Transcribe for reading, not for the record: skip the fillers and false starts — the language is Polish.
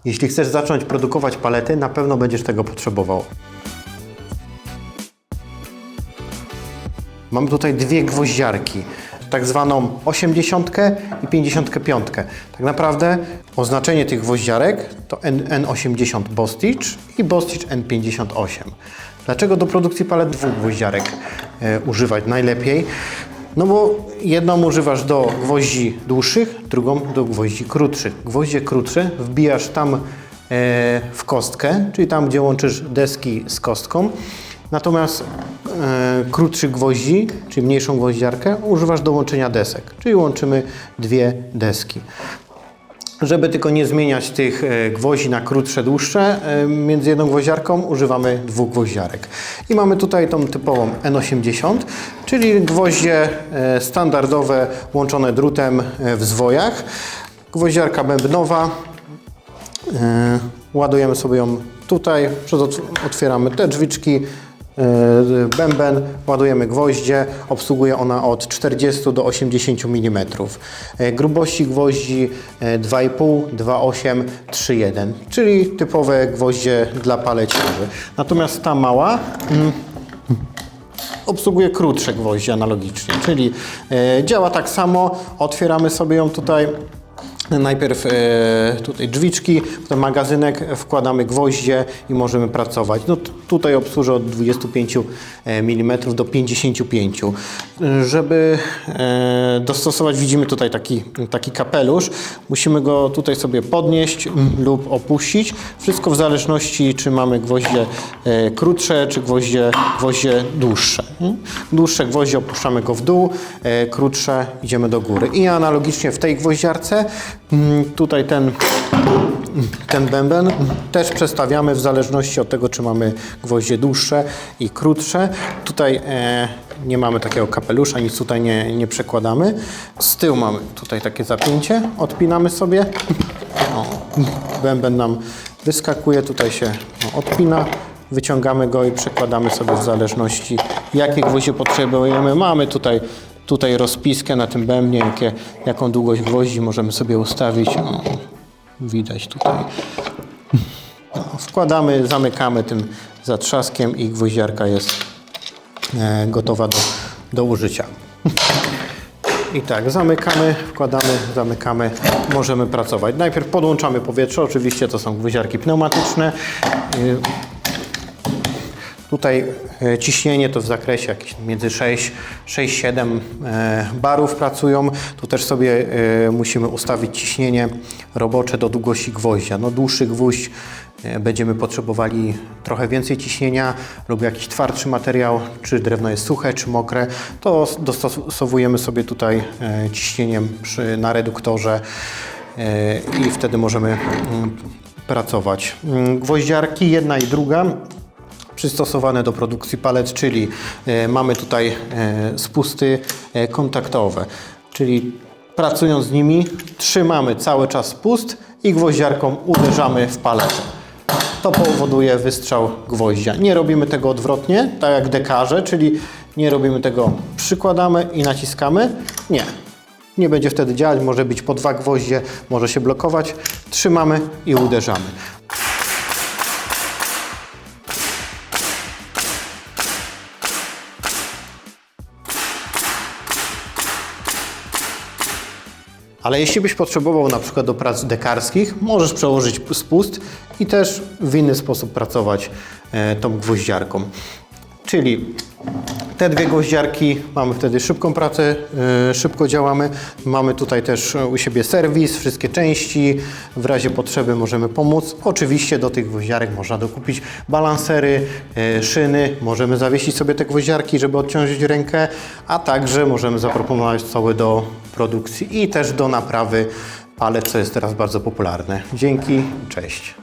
Jeśli chcesz zacząć produkować palety, na pewno będziesz tego potrzebował. Mam tutaj dwie gwoździarki, tak zwaną 80 i 55. Tak naprawdę oznaczenie tych gwoździarek to N80 Bostitch i Bostitch N58. Dlaczego do produkcji palet dwóch gwoździarek używać najlepiej? No bo jedną używasz do gwoździ dłuższych, drugą do gwoździ krótszych. Gwoździe krótsze wbijasz tam w kostkę, czyli tam, gdzie łączysz deski z kostką. Natomiast krótszych gwoździ, czyli mniejszą gwoździarkę, używasz do łączenia desek, czyli łączymy dwie deski. Żeby tylko nie zmieniać tych gwoździ na krótsze, dłuższe, między jedną gwoździarką używamy dwóch gwoździarek. I mamy tutaj tą typową N80, czyli gwoździe standardowe łączone drutem w zwojach. Gwoździarka bębnowa. Ładujemy sobie ją tutaj, otwieramy te drzwiczki, bęben, ładujemy gwoździe, obsługuje ona od 40 do 80 mm. Grubości gwoździ 2,5, 2,8, 3,1, czyli typowe gwoździe dla paleciarzy. Natomiast ta mała obsługuje krótsze gwoździe analogicznie, czyli działa tak samo, otwieramy sobie ją tutaj. Najpierw tutaj drzwiczki, potem magazynek, wkładamy gwoździe i możemy pracować. No, tutaj obsłużę od 25 mm do 55. Żeby dostosować, widzimy tutaj taki kapelusz. Musimy go tutaj sobie podnieść lub opuścić. Wszystko w zależności, czy mamy gwoździe krótsze, czy gwoździe dłuższe. Dłuższe gwoździe opuszczamy go w dół, krótsze idziemy do góry. I analogicznie w tej gwoździarce tutaj ten bęben też przestawiamy w zależności od tego, czy mamy gwoździe dłuższe i krótsze. Tutaj nie mamy takiego kapelusza, nic tutaj nie przekładamy. Z tyłu mamy tutaj takie zapięcie, odpinamy sobie. O, bęben nam wyskakuje, tutaj się odpina. Wyciągamy go i przekładamy sobie w zależności, jakie gwoździe potrzebujemy. Mamy tutaj rozpiskę na tym bębnie, jaką długość gwoździ możemy sobie ustawić. O, widać tutaj. Wkładamy, zamykamy tym zatrzaskiem i gwoździarka jest gotowa do użycia. I tak, zamykamy, wkładamy, zamykamy, możemy pracować. Najpierw podłączamy powietrze, oczywiście to są gwoździarki pneumatyczne. Tutaj ciśnienie to w zakresie jakieś między 6-7 barów pracują. Tu też sobie musimy ustawić ciśnienie robocze do długości gwoździa. No, dłuższy gwóźdź będziemy potrzebowali trochę więcej ciśnienia lub jakiś twardszy materiał, czy drewno jest suche, czy mokre, to dostosowujemy sobie tutaj ciśnieniem na reduktorze i wtedy możemy pracować. Gwoździarki, jedna i druga, przystosowane do produkcji palet, czyli mamy tutaj spusty kontaktowe, czyli pracując z nimi trzymamy cały czas spust i gwoździarką uderzamy w paletę. To powoduje wystrzał gwoździa. Nie robimy tego odwrotnie, tak jak dekarze, czyli nie robimy tego, przykładamy i naciskamy. Nie będzie wtedy działać, może być po dwa gwoździe, może się blokować. Trzymamy i uderzamy. Ale jeśli byś potrzebował na przykład do prac dekarskich, możesz przełożyć spust i też w inny sposób pracować tą gwoździarką. Czyli te dwie gwoździarki, mamy wtedy szybką pracę, szybko działamy. Mamy tutaj też u siebie serwis, wszystkie części. W razie potrzeby możemy pomóc. Oczywiście do tych gwoździarek można dokupić balansery, szyny. Możemy zawiesić sobie te gwoździarki, żeby odciążyć rękę, a także możemy zaproponować cały do produkcji i też do naprawy palet, co jest teraz bardzo popularne. Dzięki, cześć.